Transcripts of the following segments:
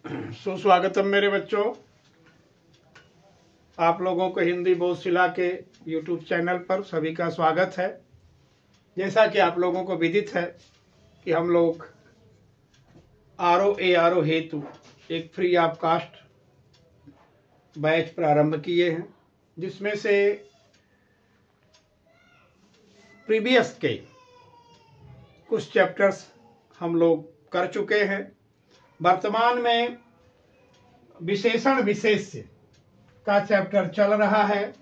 सुस्वागतम मेरे बच्चों। आप लोगों को हिंदी बोधशिला के YouTube चैनल पर सभी का स्वागत है। जैसा कि आप लोगों को विदित है कि हम लोग आरओ हेतु एक फ्री ऑफ कास्ट बैच प्रारंभ किए हैं, जिसमें से प्रीवियस के कुछ चैप्टर्स हम लोग कर चुके हैं। वर्तमान में विशेषण विशेष्य का चैप्टर चल रहा है।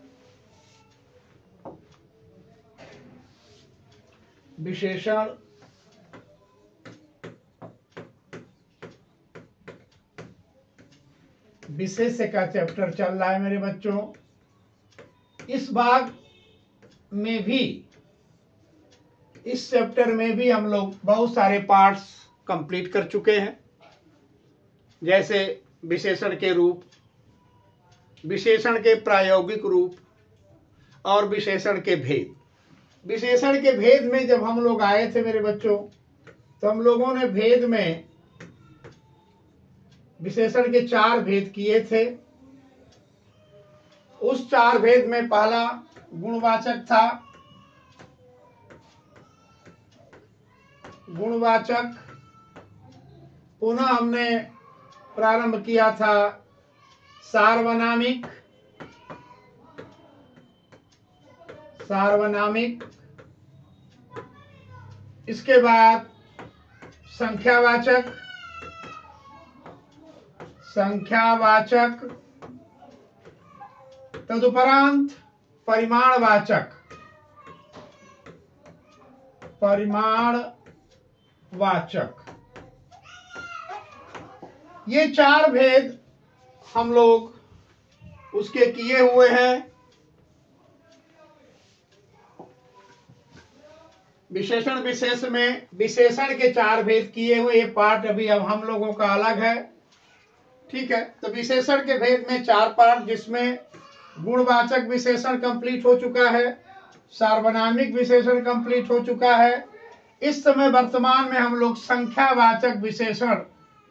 विशेषण विशेष्य का चैप्टर चल रहा है मेरे बच्चों। इस भाग में भी, इस चैप्टर में भी हम लोग बहुत सारे पार्ट्स कंप्लीट कर चुके हैं, जैसे विशेषण के रूप, विशेषण के प्रायोगिक रूप और विशेषण के भेद। विशेषण के भेद में जब हम लोग आए थे मेरे बच्चों, तो हम लोगों ने भेद में विशेषण के 4 भेद किए थे। उस 4 भेद में पहला गुणवाचक था। गुणवाचक पुनः हमने प्रारंभ किया था सार्वनामिक। इसके बाद संख्यावाचक। तदुपरांत परिमाणवाचक। ये 4 भेद हम लोग उसके किए हुए हैं। विशेषण विशेष में विशेषण के 4 भेद किए हुए। ये पार्ट अभी अब हम लोगों का अलग है, ठीक है। तो विशेषण के भेद में 4 पार्ट, जिसमें गुणवाचक विशेषण कंप्लीट हो चुका है, सार्वनामिक विशेषण कंप्लीट हो चुका है। इस समय वर्तमान में हम लोग संख्यावाचक विशेषण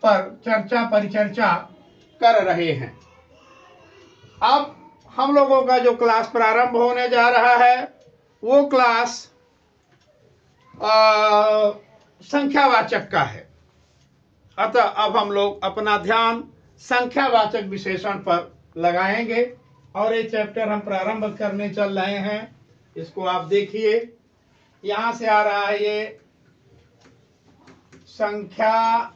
पर परिचर्चा कर रहे हैं। अब हम लोगों का जो क्लास प्रारंभ होने जा रहा है वो क्लास संख्यावाचक का है। अतः अब हम लोग अपना ध्यान संख्यावाचक विशेषण पर लगाएंगे और ये चैप्टर हम प्रारंभ करने चल रहे हैं। इसको आप देखिए, यहां से आ रहा है ये संख्यावाचक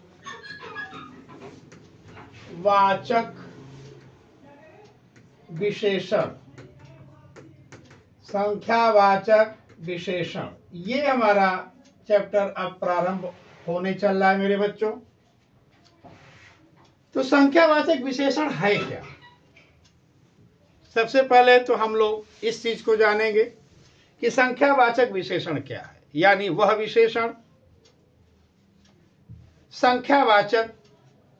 विशेषण। संख्यावाचक विशेषण, ये हमारा चैप्टर अब प्रारंभ होने चल रहा है मेरे बच्चों। तो संख्यावाचक विशेषण है क्या? सबसे पहले तो हम लोग इस चीज को जानेंगे कि संख्यावाचक विशेषण क्या है, यानी वह विशेषण संख्यावाचक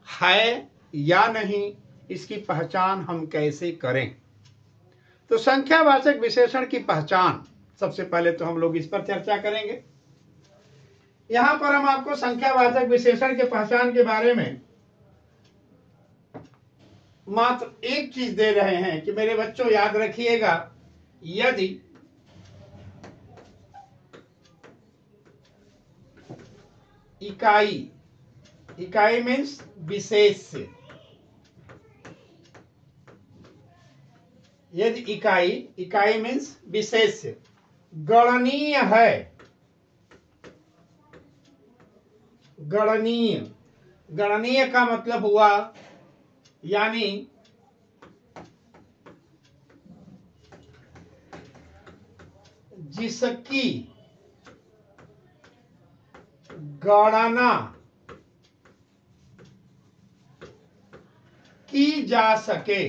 है या नहीं, इसकी पहचान हम कैसे करें। तो संख्यावाचक विशेषण की पहचान सबसे पहले तो हम लोग इस पर चर्चा करेंगे। यहां पर हम आपको संख्यावाचक विशेषण के पहचान के बारे में मात्र एक चीज दे रहे हैं कि मेरे बच्चों याद रखिएगा, यदि इकाई मीन्स विशेष्य, यदि इकाई मीन्स विशेष्य गणनीय है, गणनीय का मतलब हुआ यानी जिसकी गणना की जा सके,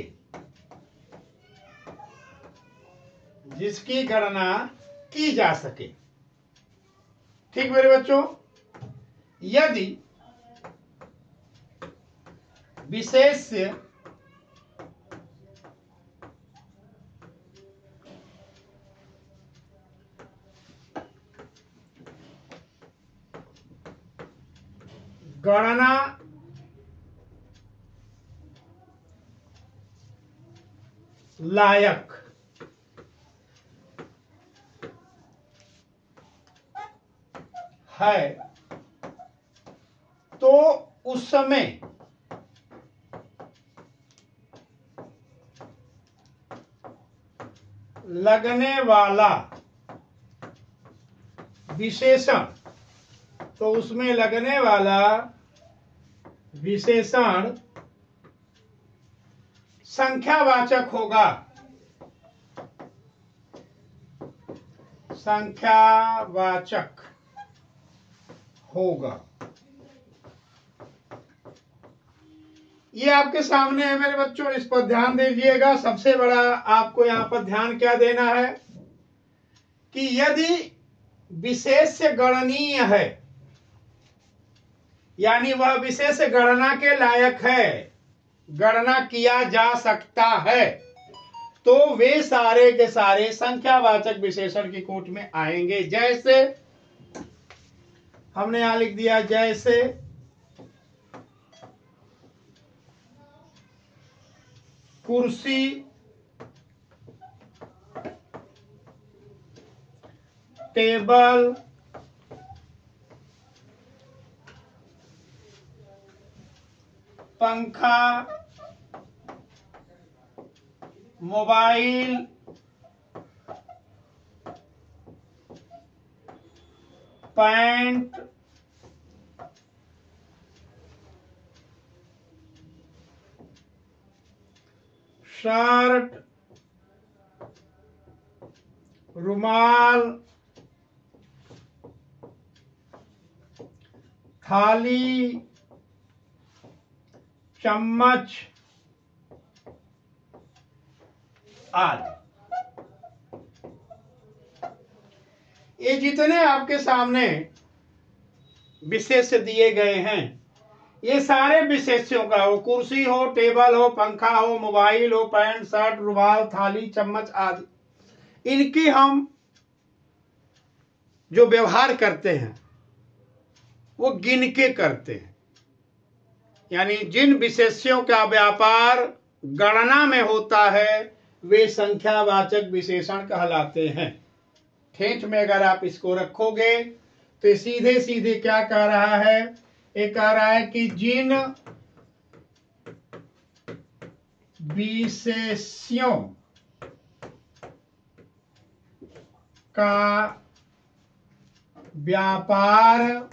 जिसकी गणना की जा सके। ठीक मेरे बच्चों, यदि विशेष्य गणना लायक है तो उस समय लगने वाला विशेषण, तो उसमें लगने वाला विशेषण संख्यावाचक होगा, संख्यावाचक होगा। ये आपके सामने है मेरे बच्चों, इस पर ध्यान दीजिएगा। सबसे बड़ा आपको यहां पर ध्यान क्या देना है कि यदि विशेष गणनीय है, यानी वह विशेष गणना के लायक है, गणना किया जा सकता है, तो वे सारे के सारे संख्यावाचक विशेषण की कोट में आएंगे। जैसे हमने यहां लिख दिया, जैसे कुर्सी, टेबल, पंखा, मोबाइल, पैंट, शर्ट, रुमाल, थाली, चम्मच आदि। ये जितने आपके सामने विशेष दिए गए हैं, ये सारे विशेषों का, हो कुर्सी हो, टेबल हो, पंखा हो, मोबाइल हो, पैंट, शर्ट, रुमाल, थाली, चम्मच आदि, इनकी हम जो व्यवहार करते हैं वो गिन के करते हैं। यानी जिन विशेष्यों का व्यापार गणना में होता है वे संख्यावाचक विशेषण कहलाते हैं। ठेठ में अगर आप इसको रखोगे तो सीधे सीधे क्या कह रहा है, ये कह रहा है कि जिन विशेष्यों का व्यापार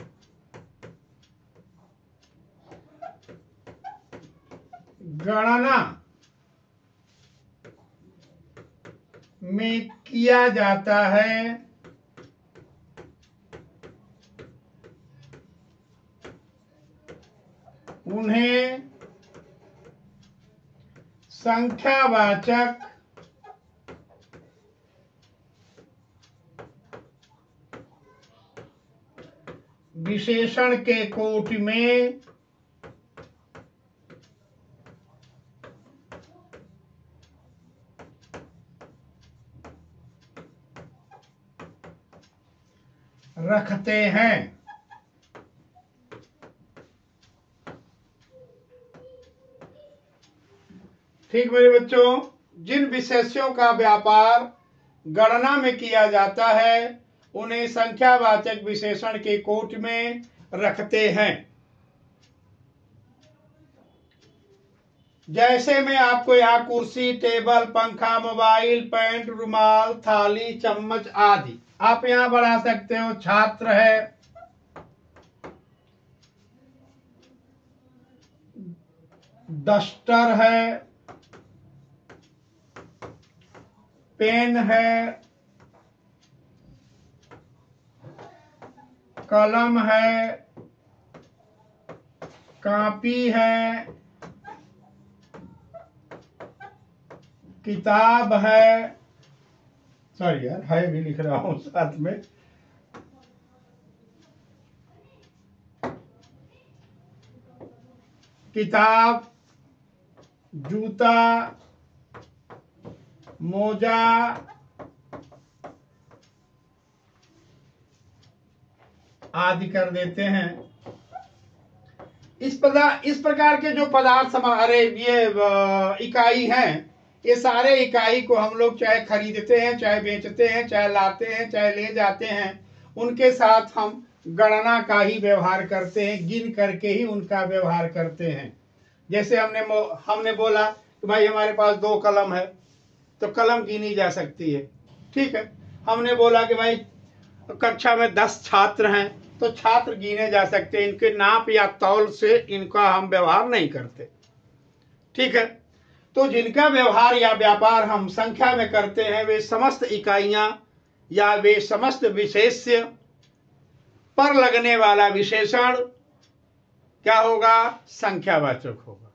गणना में किया जाता है उन्हें संख्यावाचक विशेषण के कोटि में रखते हैं। ठीक मेरे बच्चों, जिन विशेष्यों का व्यापार गणना में किया जाता है उन्हें संख्यावाचक विशेषण के कोट में रखते हैं। जैसे मैं आपको यहाँ कुर्सी, टेबल, पंखा, मोबाइल, पैंट, रुमाल, थाली, चम्मच आदि, आप यहां बढ़ा सकते हो। छात्र है, डस्टर है, पेन है, कलम है, कॉपी है, किताब है, सॉरी यार है भी लिख रहा हूं साथ में, किताब, जूता, मोजा आदि कर देते हैं। इस प्रकार के जो पदार्थ हमारे ये इकाई हैं, ये सारे इकाई को हम लोग चाहे खरीदते हैं, चाहे बेचते हैं, चाहे लाते हैं, चाहे ले जाते हैं, उनके साथ हम गणना का ही व्यवहार करते हैं, गिन करके ही उनका व्यवहार करते हैं। जैसे हमने बोला कि भाई हमारे पास 2 कलम है, तो कलम गिनी जा सकती है, ठीक है। हमने बोला कि भाई कक्षा में 10 छात्र हैं, तो छात्र गिने जा सकते हैं, इनके नाप या तौल से इनका हम व्यवहार नहीं करते, ठीक है। तो जिनका व्यवहार या व्यापार हम संख्या में करते हैं, वे समस्त इकाइयां या वे समस्त विशेष्य पर लगने वाला विशेषण क्या होगा? संख्यावाचक होगा,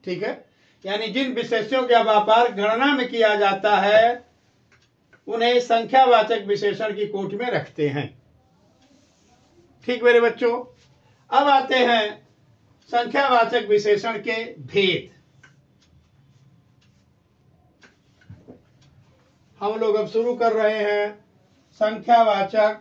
ठीक है। यानी जिन विशेषों का व्यापार गणना में किया जाता है, उन्हें संख्यावाचक विशेषण की कोट में रखते हैं, ठीक मेरे बच्चों। अब आते हैं संख्यावाचक विशेषण के भेद। हम लोग अब शुरू कर रहे हैं संख्यावाचक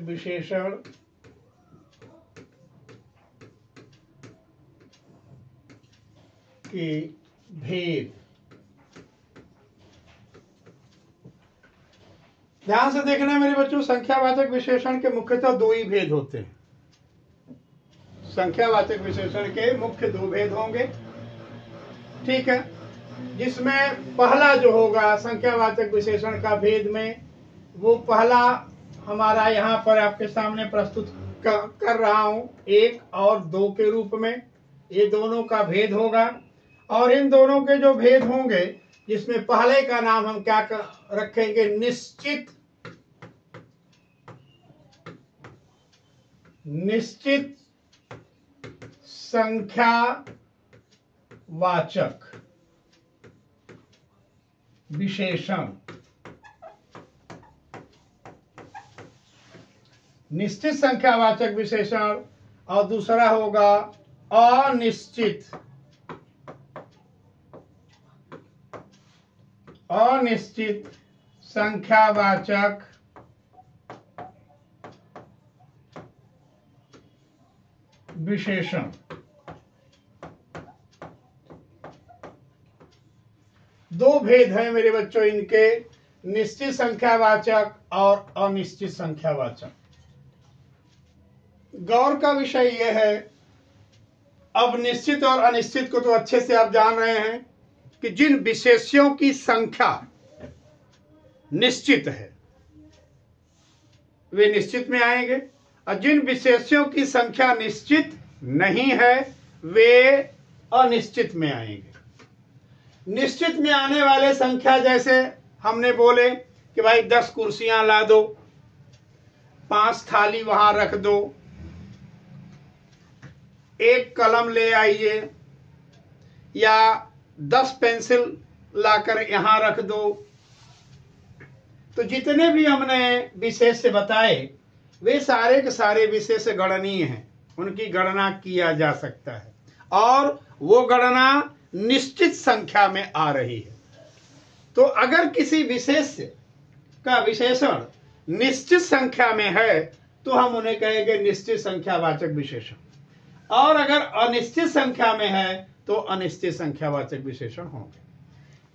विशेषण के भेद। ध्यान से देखना मेरे बच्चों, संख्यावाचक विशेषण के मुख्यतः 2 ही भेद होते हैं। संख्यावाचक विशेषण के मुख्य 2 भेद होंगे, ठीक है। जिसमें पहला जो होगा संख्यावाचक विशेषण का भेद में, वो पहला हमारा यहाँ पर आपके सामने प्रस्तुत कर रहा हूं, 1 और 2 के रूप में। ये दोनों का भेद होगा, और इन दोनों के जो भेद होंगे, जिसमें पहले का नाम हम क्या रखेंगे? निश्चित संख्यावाचक विशेषण। निश्चित संख्यावाचक विशेषण, और दूसरा होगा अनिश्चित संख्यावाचक विशेषण। 2 भेद हैं मेरे बच्चों इनके, निश्चित संख्यावाचक और अनिश्चित संख्यावाचक। गौर का विषय यह है, अब निश्चित और अनिश्चित को तो अच्छे से आप जान रहे हैं कि जिन विशेष्यों की संख्या निश्चित है वे निश्चित में आएंगे, और जिन विशेष्यों की संख्या निश्चित नहीं है वे अनिश्चित में आएंगे। निश्चित में आने वाले संख्या, जैसे हमने बोले कि भाई 10 कुर्सियां ला दो, 5 थाली वहां रख दो, 1 कलम ले आइए, या 10 पेंसिल लाकर यहां रख दो। तो जितने भी हमने विशेष बताए, वे सारे के सारे विशेष गणनीय हैं, उनकी गणना किया जा सकता है, और वो गणना निश्चित संख्या में आ रही है। तो अगर किसी विशेष का विशेषण निश्चित संख्या में है, तो हम उन्हें कहेंगे निश्चित संख्यावाचक विशेषण, और अगर अनिश्चित संख्या में है तो अनिश्चित संख्यावाचक विशेषण होंगे।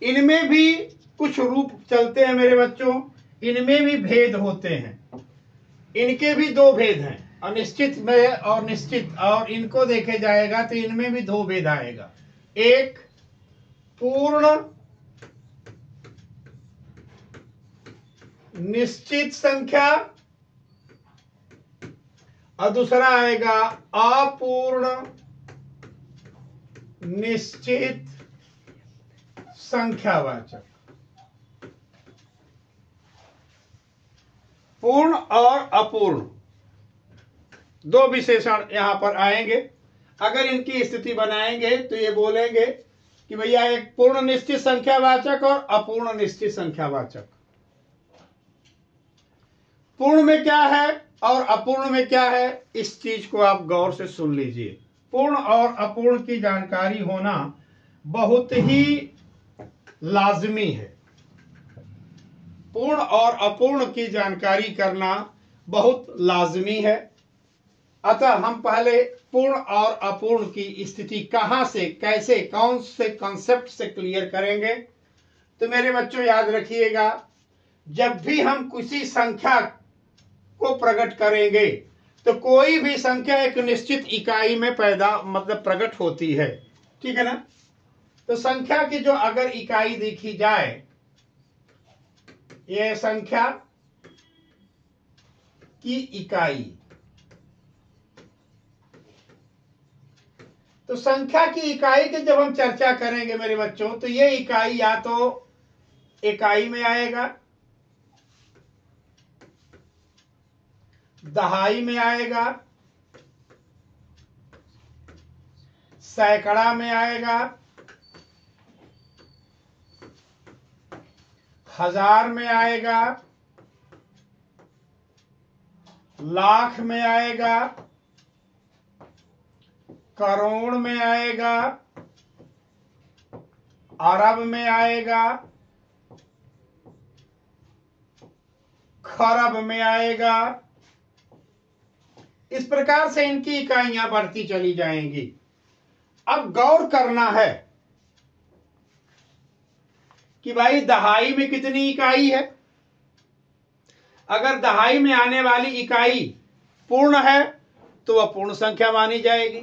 इनमें भी कुछ रूप चलते हैं मेरे बच्चों, इनमें भी भेद होते हैं। इनके भी 2 भेद हैं, अनिश्चित में और निश्चित, और इनको देखे जाएगा तो इनमें भी 2 भेद आएगा। एक पूर्ण निश्चित संख्या, और दूसरा आएगा अपूर्ण निश्चित संख्यावाचक। पूर्ण और अपूर्ण 2 विशेषण यहां पर आएंगे। अगर इनकी स्थिति बनाएंगे तो ये बोलेंगे कि भैया एक पूर्ण निश्चित संख्यावाचक और अपूर्ण निश्चित संख्यावाचक। पूर्ण में क्या है और अपूर्ण में क्या है, इस चीज को आप गौर से सुन लीजिए। पूर्ण और अपूर्ण की जानकारी होना बहुत ही लाजमी है। पूर्ण और अपूर्ण की जानकारी करना बहुत लाजमी है। अतः हम पहले पूर्ण और अपूर्ण की स्थिति कहां से, कैसे, कौन से कॉन्सेप्ट से क्लियर करेंगे। तो मेरे बच्चों याद रखिएगा, जब भी हम किसी संख्या को प्रकट करेंगे तो कोई भी संख्या एक निश्चित इकाई में प्रकट होती है, ठीक है ना। तो संख्या की जो अगर इकाई देखी जाए, ये संख्या की इकाई, तो संख्या की इकाई की जब हम चर्चा करेंगे मेरे बच्चों, तो ये इकाई या तो इकाई में आएगा, दहाई में आएगा, सैकड़ा में आएगा, हजार में आएगा, लाख में आएगा, करोड़ में आएगा, अरब में आएगा, खरब में आएगा। इस प्रकार से इनकी इकाइयां बढ़ती चली जाएंगी। अब गौर करना है कि भाई दहाई में कितनी इकाई है। अगर दहाई में आने वाली इकाई पूर्ण है तो वह पूर्ण संख्या मानी जाएगी।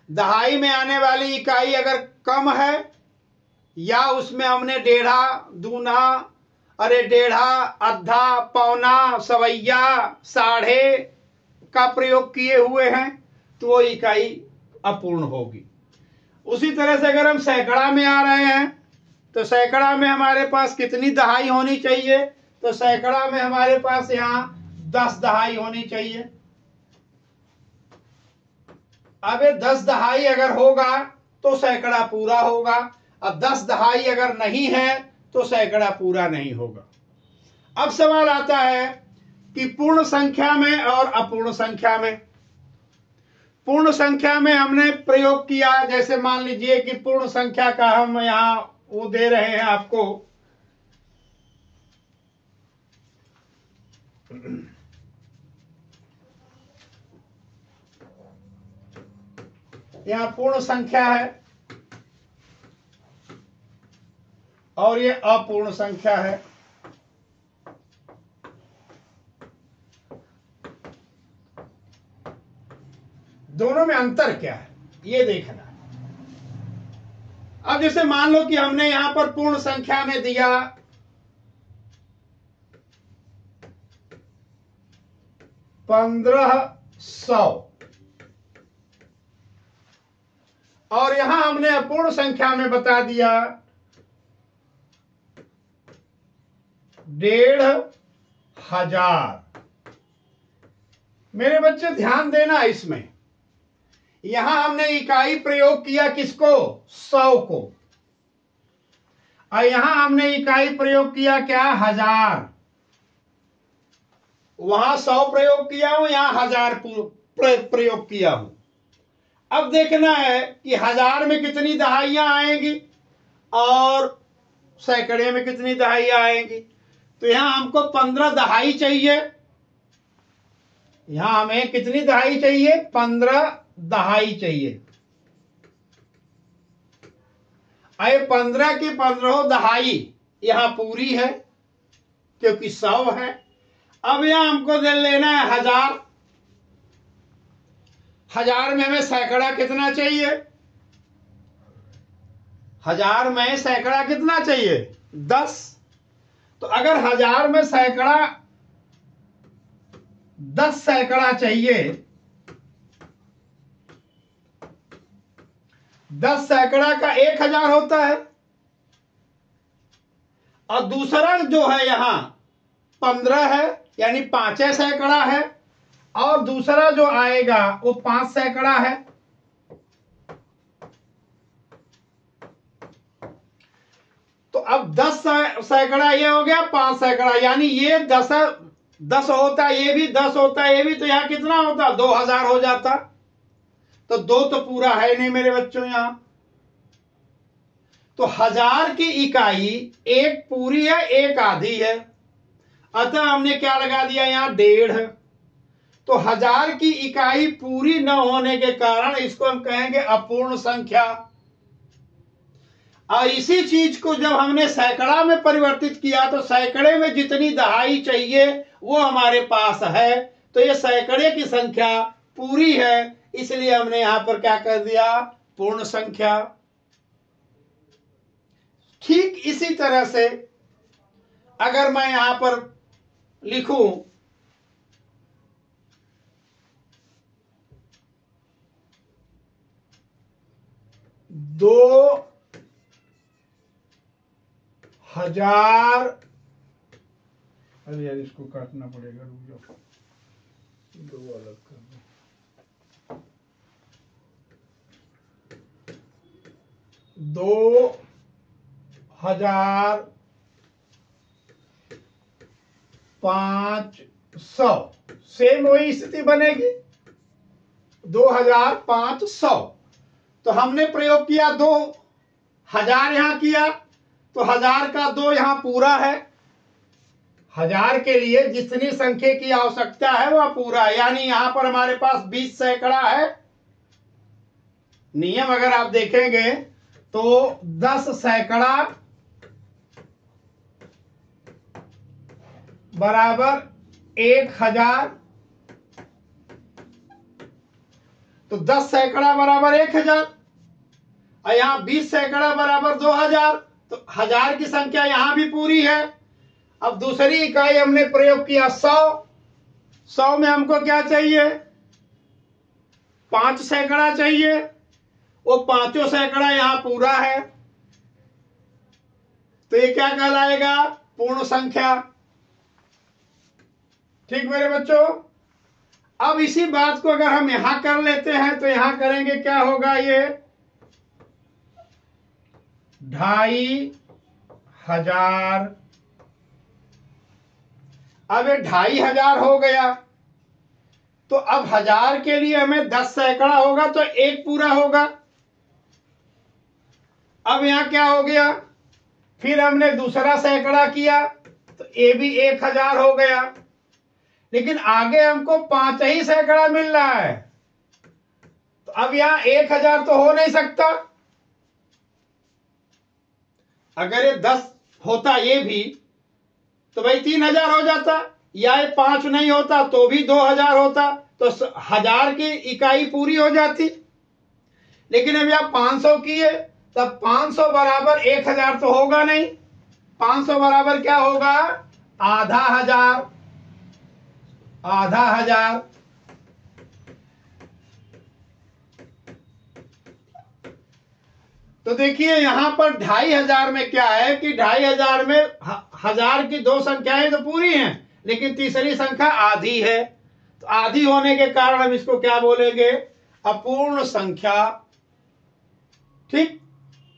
दहाई में आने वाली इकाई अगर कम है या उसमें हमने डेढ़ा, दूना, डेढ़ा, अद्धा, पौना, सवैया, साढ़े का प्रयोग किए हुए हैं तो वो इकाई अपूर्ण होगी। उसी तरह से अगर हम सैकड़ा में आ रहे हैं तो सैकड़ा में हमारे पास कितनी दहाई होनी चाहिए, तो सैकड़ा में हमारे पास यहाँ 10 दहाई होनी चाहिए। अब ये 10 दहाई अगर होगा तो सैकड़ा पूरा होगा, अब 10 दहाई अगर नहीं है तो सैकड़ा पूरा नहीं होगा। अब सवाल आता है कि पूर्ण संख्या में और अपूर्ण संख्या में। पूर्ण संख्या में हमने प्रयोग किया, जैसे मान लीजिए कि पूर्ण संख्या का हम यहां वो दे रहे हैं आपको, यहां पूर्ण संख्या है और ये अपूर्ण संख्या है। दोनों में अंतर क्या है ये देखना। अब जैसे मान लो कि हमने यहां पर पूर्ण संख्या में दिया 1500 और यहां हमने अपूर्ण संख्या में बता दिया 1500। मेरे बच्चे ध्यान देना इसमें, यहां हमने इकाई प्रयोग किया किसको, 100 को, और यहां हमने इकाई प्रयोग किया क्या, 1000। वहां 100 प्रयोग किया हूं, यहां 1000 प्रयोग किया हूं। अब देखना है कि 1000 में कितनी दहाइयां आएंगी और सैकड़े में कितनी दहाइयां आएंगी। तो यहां हमको 15 दहाई चाहिए, यहां हमें कितनी दहाई चाहिए, 15 दहाई चाहिए। अरे 15 की 15 दहाई यहां पूरी है क्योंकि 100 है। अब यहां हमको दे लेना है 1000। 1000 में हमें सैकड़ा कितना चाहिए, 1000 में सैकड़ा कितना चाहिए, 10। तो अगर 1000 में सैकड़ा 10 सैकड़ा चाहिए, 10 सैकड़ा का 1000 होता है, और दूसरा जो है यहां 15 है यानी 5 सैकड़ा है, और दूसरा जो आएगा वो 5 सैकड़ा है। तो अब 10 सैकड़ा ये हो गया, 5 सैकड़ा, यानी ये 10 होता, ये भी 10 होता, ये भी, तो यहां कितना होता, 2000 हो जाता। तो 2 तो पूरा है नहीं मेरे बच्चों यहां। तो 1000 की इकाई एक पूरी है, एक आधी है। अतः हमने क्या लगा दिया यहाँ 1.5। तो 1000 की इकाई पूरी न होने के कारण इसको हम कहेंगे अपूर्ण संख्या। और इसी चीज को जब हमने सैकड़ा में परिवर्तित किया तो सैकड़े में जितनी दहाई चाहिए वो हमारे पास है, तो ये सैकड़े की संख्या पूरी है, इसलिए हमने यहां पर क्या कर दिया, पूर्ण संख्या। ठीक इसी तरह से अगर मैं यहां पर लिखूं 2000, अरे यार इसको काटना पड़ेगा, रुक जाओ, 2 अलग कर दो। 2500 सेम वही स्थिति बनेगी, 2500। तो हमने प्रयोग किया 2000 यहां किया, तो 1000 का 2 यहां पूरा है। 1000 के लिए जितनी संख्या की आवश्यकता है वह पूरा है, यानी यहां पर हमारे पास 20 सैकड़ा है। नियम अगर आप देखेंगे तो 10 सैकड़ा बराबर 1000, तो 10 सैकड़ा बराबर 1000 और यहां 20 सैकड़ा बराबर 2000, तो 1000 की संख्या यहां भी पूरी है। अब दूसरी इकाई हमने प्रयोग किया 100 में हमको क्या चाहिए, 5 सैकड़ा चाहिए, वो 5 सैकड़ा यहां पूरा है, तो ये क्या कहलाएगा, पूर्ण संख्या। ठीक मेरे बच्चों, अब इसी बात को अगर हम यहां कर लेते हैं तो यहां करेंगे क्या होगा, ये 2500। अब ये 2500 हो गया, तो अब 1000 के लिए हमें 10 सैकड़ा होगा तो 1 पूरा होगा। अब यहां क्या हो गया, फिर हमने दूसरा सैकड़ा किया तो ये भी 1000 हो गया, लेकिन आगे हमको 5 ही सैकड़ा मिल रहा है, तो अब यहां 1000 तो हो नहीं सकता। अगर ये 10 होता ये भी तो भाई 3000 हो जाता, या ये 5 नहीं होता तो भी 2000 होता, तो 1000 की इकाई पूरी हो जाती। लेकिन अब यहां 500 किए, तब 500 बराबर 1000 तो होगा नहीं, 500 बराबर क्या होगा, आधा हजार। तो देखिए यहां पर 2500 में क्या है कि 2500 में 1000 की 2 संख्याएं तो पूरी हैं, लेकिन तीसरी संख्या आधी है, तो आधी होने के कारण हम इसको क्या बोलेंगे, अपूर्ण संख्या। ठीक,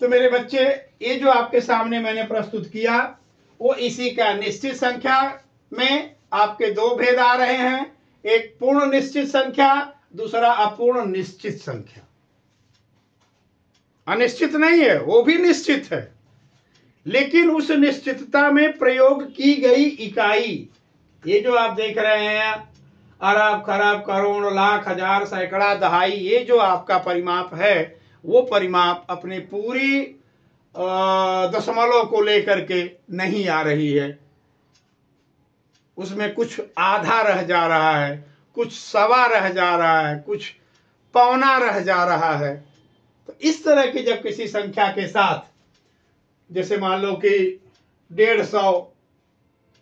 तो मेरे बच्चे ये जो आपके सामने मैंने प्रस्तुत किया वो इसी का, निश्चित संख्या में आपके 2 भेद आ रहे हैं, एक पूर्ण निश्चित संख्या, दूसरा अपूर्ण निश्चित संख्या। अनिश्चित नहीं है, वो भी निश्चित है, लेकिन उस निश्चितता में प्रयोग की गई इकाई, ये जो आप देख रहे हैं अरब खरब करोड़ लाख हजार सैकड़ा दहाई, ये जो आपका परिमाप है वो परिमाप अपने पूरी दशमलव को लेकर के नहीं आ रही है, उसमें कुछ आधा रह जा रहा है, कुछ सवा रह जा रहा है, कुछ पौना रह जा रहा है। तो इस तरह की जब किसी संख्या के साथ, जैसे मान लो कि 150,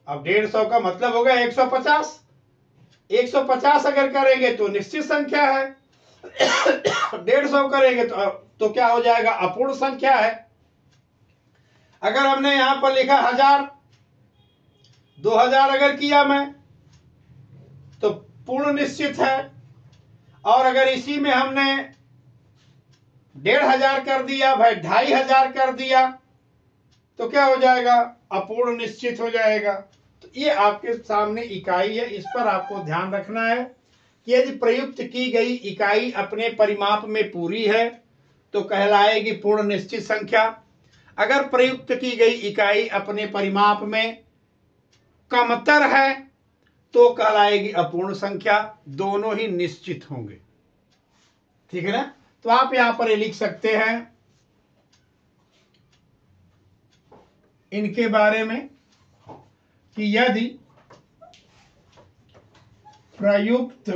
अब 150 का मतलब होगा 150, 150 अगर करेंगे तो निश्चित संख्या है, 150 करेंगे तो क्या हो जाएगा, अपूर्ण संख्या है। अगर हमने यहां पर लिखा 1000, 2000 अगर किया मैं तो पूर्ण निश्चित है, और अगर इसी में हमने 1500 कर दिया, भाई 2500 कर दिया, तो क्या हो जाएगा, अपूर्ण निश्चित हो जाएगा। तो ये आपके सामने इकाई है, इस पर आपको ध्यान रखना है कि यदि प्रयुक्त की गई इकाई अपने परिमाप में पूरी है तो कहलाएगी पूर्ण निश्चित संख्या। अगर प्रयुक्त की गई इकाई अपने परिमाप में कमतर है तो कहलाएगी अपूर्ण संख्या, दोनों ही निश्चित होंगे। ठीक है ना। तो आप यहां पर ये लिख सकते हैं इनके बारे में कि यदि प्रयुक्त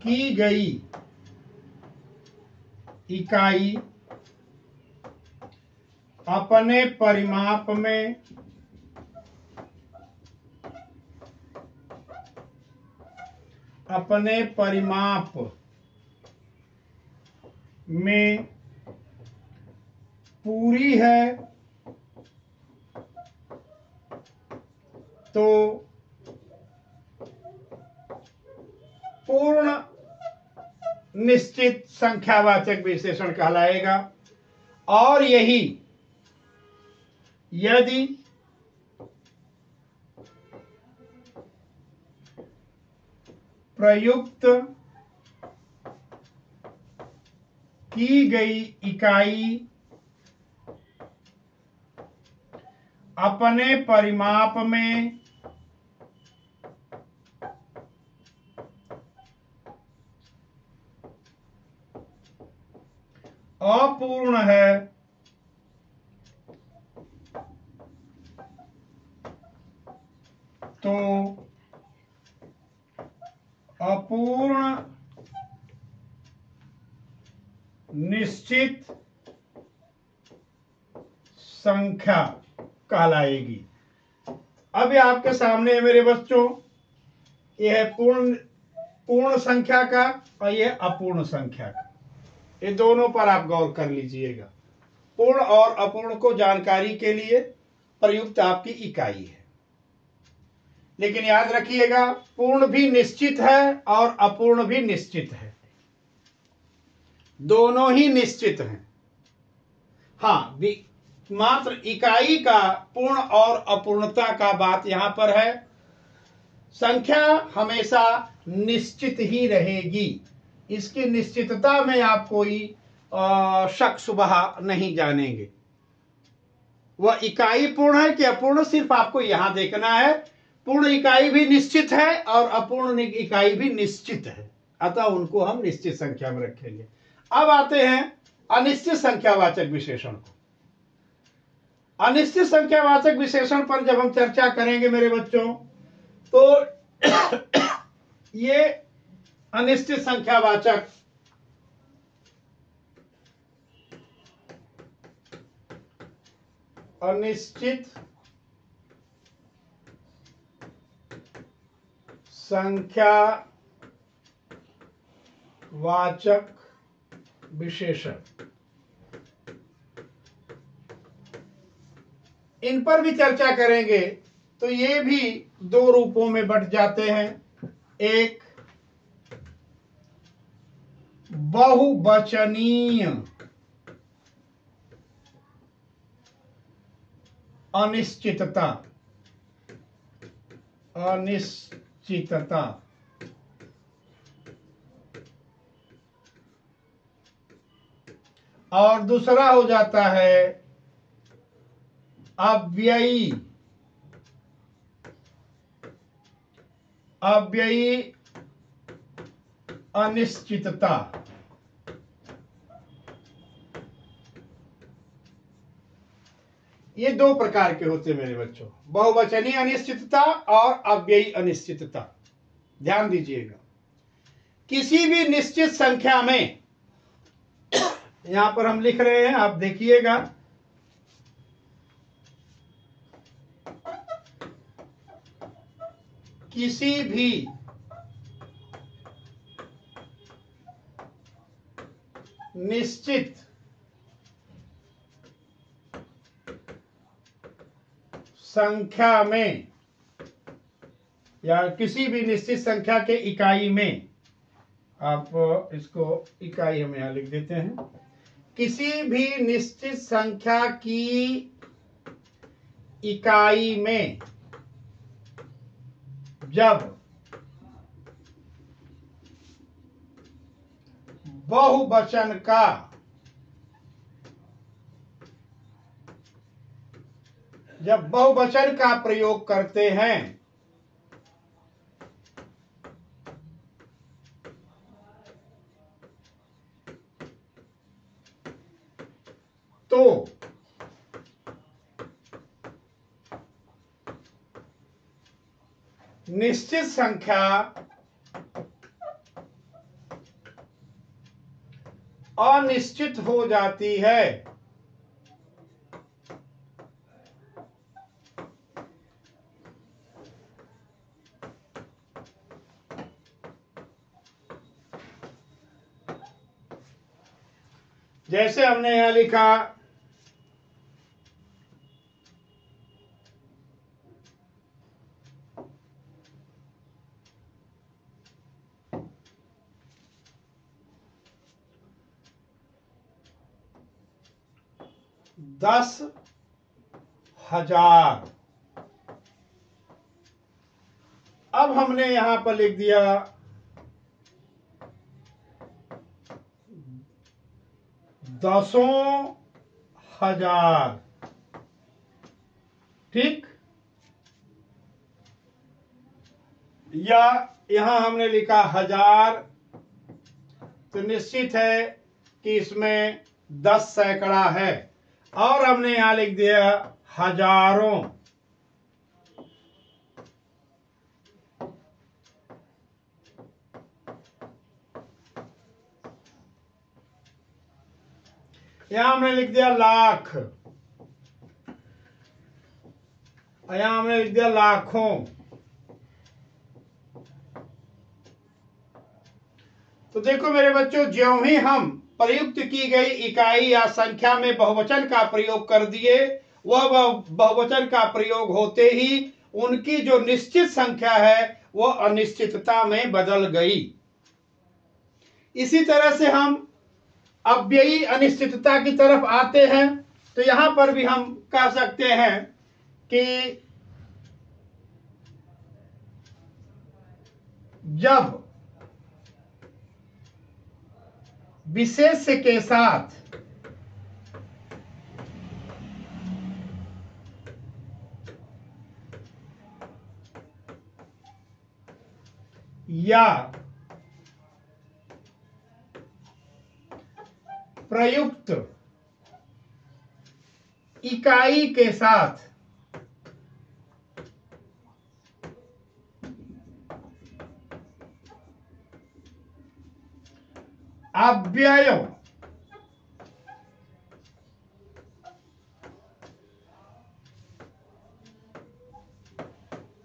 की गई इकाई अपने परिमाप में पूरी है तो पूर्ण निश्चित संख्यावाचक विशेषण कहलाएगा। और यही यदि प्रयुक्त की गई इकाई अपने परिमाप में अपूर्ण है तो अपूर्ण निश्चित संख्या कहलाएगी। अब ये आपके सामने है मेरे बच्चों, यह है पूर्ण संख्या का और यह अपूर्ण संख्या का। ये दोनों पर आप गौर कर लीजिएगा। पूर्ण और अपूर्ण को जानकारी के लिए प्रयुक्त आपकी इकाई है, लेकिन याद रखिएगा पूर्ण भी निश्चित है और अपूर्ण भी निश्चित है, दोनों ही निश्चित हैं। हाँ, मात्र इकाई का पूर्ण और अपूर्णता का बात यहां पर है। संख्या हमेशा निश्चित ही रहेगी, इसकी निश्चितता में आप कोई शक शुबहा नहीं जानेंगे। वह इकाई पूर्ण है कि अपूर्ण सिर्फ आपको यहां देखना है। पूर्ण इकाई भी निश्चित है और अपूर्ण इकाई भी निश्चित है, अतः उनको हम निश्चित संख्या में रखेंगे। अब आते हैं अनिश्चित संख्यावाचक विशेषण को। अनिश्चित संख्यावाचक विशेषण पर जब हम चर्चा करेंगे मेरे बच्चों, तो ये अनिश्चित संख्यावाचक संख्यावाचक विशेषण, इन पर भी चर्चा करेंगे। तो ये भी दो रूपों में बंट जाते हैं। एक बहुवचनीय अनिश्चितता और दूसरा हो जाता है अव्ययी अनिश्चितता। ये दो प्रकार के होते हैं मेरे बच्चों, बहुवचनीय अनिश्चितता और अव्ययी अनिश्चितता। ध्यान दीजिएगा, किसी भी निश्चित संख्या में, यहां पर हम लिख रहे हैं, आप देखिएगा, किसी भी निश्चित संख्या में या किसी भी निश्चित संख्या के इकाई में, आप इसको इकाई हम यहां लिख देते हैं, किसी भी निश्चित संख्या की इकाई में जब बहुवचन का जब बहुवचन का प्रयोग करते हैं तो निश्चित संख्या अनिश्चित हो जाती है। जैसे हमने यहां लिखा 10,000। अब हमने यहां पर लिख दिया 10,000। ठीक, या यहां हमने लिखा 1000, तो निश्चित है कि इसमें 10 सैकड़ा है। और हमने यहां लिख दिया हजारों। यहां हमने लिख दिया लाख, यहां हमने लिख दिया लाखों। तो देखो मेरे बच्चों, ज्यों ही हम प्रयुक्त की गई इकाई या संख्या में बहुवचन का प्रयोग कर दिए, वह बहुवचन का प्रयोग होते ही उनकी जो निश्चित संख्या है वह अनिश्चितता में बदल गई। इसी तरह से हम अव्ययी अनिश्चितता की तरफ आते हैं। तो यहां पर भी हम कह सकते हैं कि जब विशेष्य के साथ या प्रयुक्त इकाई के साथ अव्यय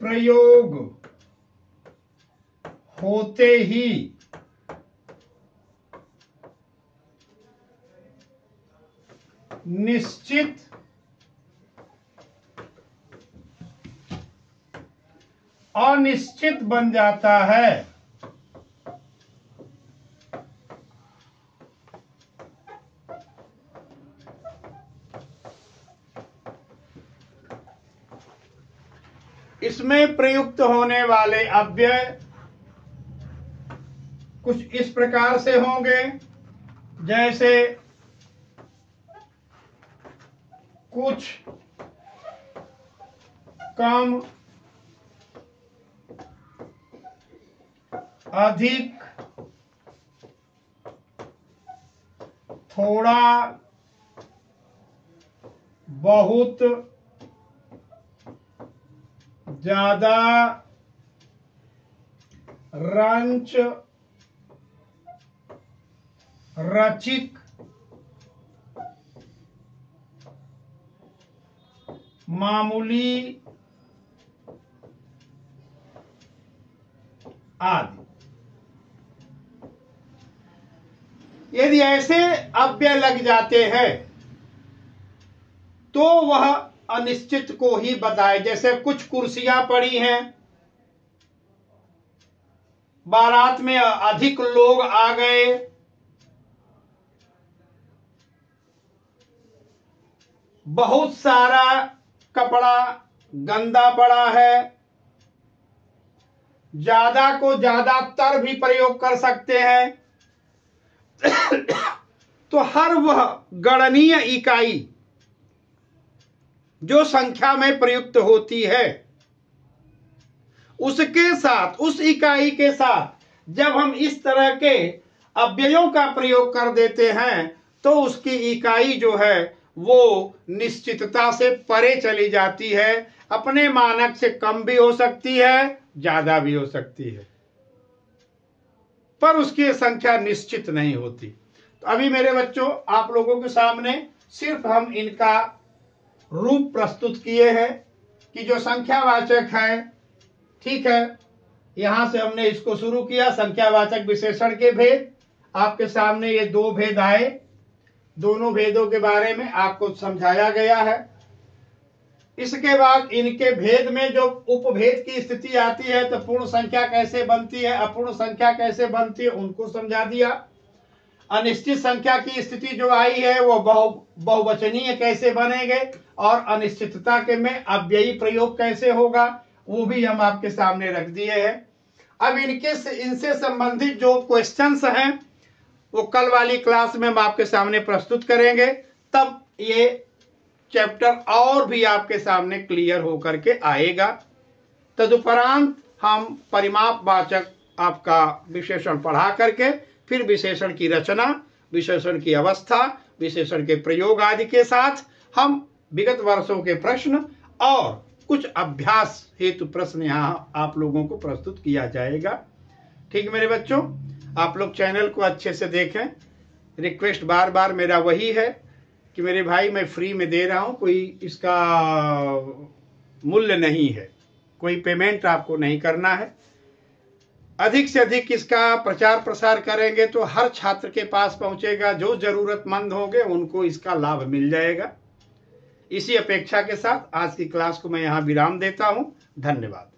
प्रयोग होते ही निश्चित अनिश्चित बन जाता है। इसमें प्रयुक्त होने वाले अव्यय कुछ इस प्रकार से होंगे, जैसे कुछ, कम, अधिक, थोड़ा, बहुत, ज्यादा, रंच, रचिक, मामूली आदि। यदि ऐसे अव्यय लग जाते हैं तो वह अनिश्चित को ही बताए। जैसे कुछ कुर्सियां पड़ी हैं, बारात में अधिक लोग आ गए, बहुत सारा कपड़ा गंदा पड़ा है, ज्यादा को ज्यादातर भी प्रयोग कर सकते हैं। तो हर वह गणनीय इकाई जो संख्या में प्रयुक्त होती है उसके साथ, उस इकाई के साथ जब हम इस तरह के अव्ययों का प्रयोग कर देते हैं तो उसकी इकाई जो है वो निश्चितता से परे चली जाती है। अपने मानक से कम भी हो सकती है, ज्यादा भी हो सकती है, पर उसकी संख्या निश्चित नहीं होती। तो अभी मेरे बच्चों आप लोगों के सामने सिर्फ हम इनका रूप प्रस्तुत किए हैं कि जो संख्यावाचक है, ठीक है, यहां से हमने इसको शुरू किया। संख्यावाचक विशेषण के भेद, आपके सामने ये दो भेद आए, दोनों भेदों के बारे में आपको समझाया गया है। इसके बाद इनके भेद में जो उपभेद की स्थिति आती है तो पूर्ण संख्या कैसे बनती है, अपूर्ण संख्या कैसे बनती है, उनको समझा दिया। अनिश्चित संख्या की स्थिति जो आई है वो बहुवचनीय कैसे बनेंगे और अनिश्चितता के में अव्ययी प्रयोग कैसे होगा वो भी हम आपके सामने रख दिए हैं। अब इनसे संबंधित जो क्वेश्चंस हैं वो कल वाली क्लास में हम आपके सामने प्रस्तुत करेंगे, तब ये चैप्टर और भी आपके सामने क्लियर होकर के आएगा। तदुपरांत हम परिमापवाचक आपका विशेषण पढ़ा करके फिर विशेषण की रचना, विशेषण की अवस्था, विशेषण के प्रयोग आदि के साथ हम विगत वर्षों के प्रश्न और कुछ अभ्यास हेतु प्रश्न यहाँ आप लोगों को प्रस्तुत किया जाएगा। ठीक मेरे बच्चों, आप लोग चैनल को अच्छे से देखें। रिक्वेस्ट बार बार मेरा वही है कि मेरे भाई मैं फ्री में दे रहा हूँ, कोई इसका मूल्य नहीं है, कोई पेमेंट आपको नहीं करना है। अधिक से अधिक इसका प्रचार प्रसार करेंगे तो हर छात्र के पास पहुंचेगा, जो जरूरतमंद होंगे उनको इसका लाभ मिल जाएगा। इसी अपेक्षा के साथ आज की क्लास को मैं यहाँ विराम देता हूँ। धन्यवाद।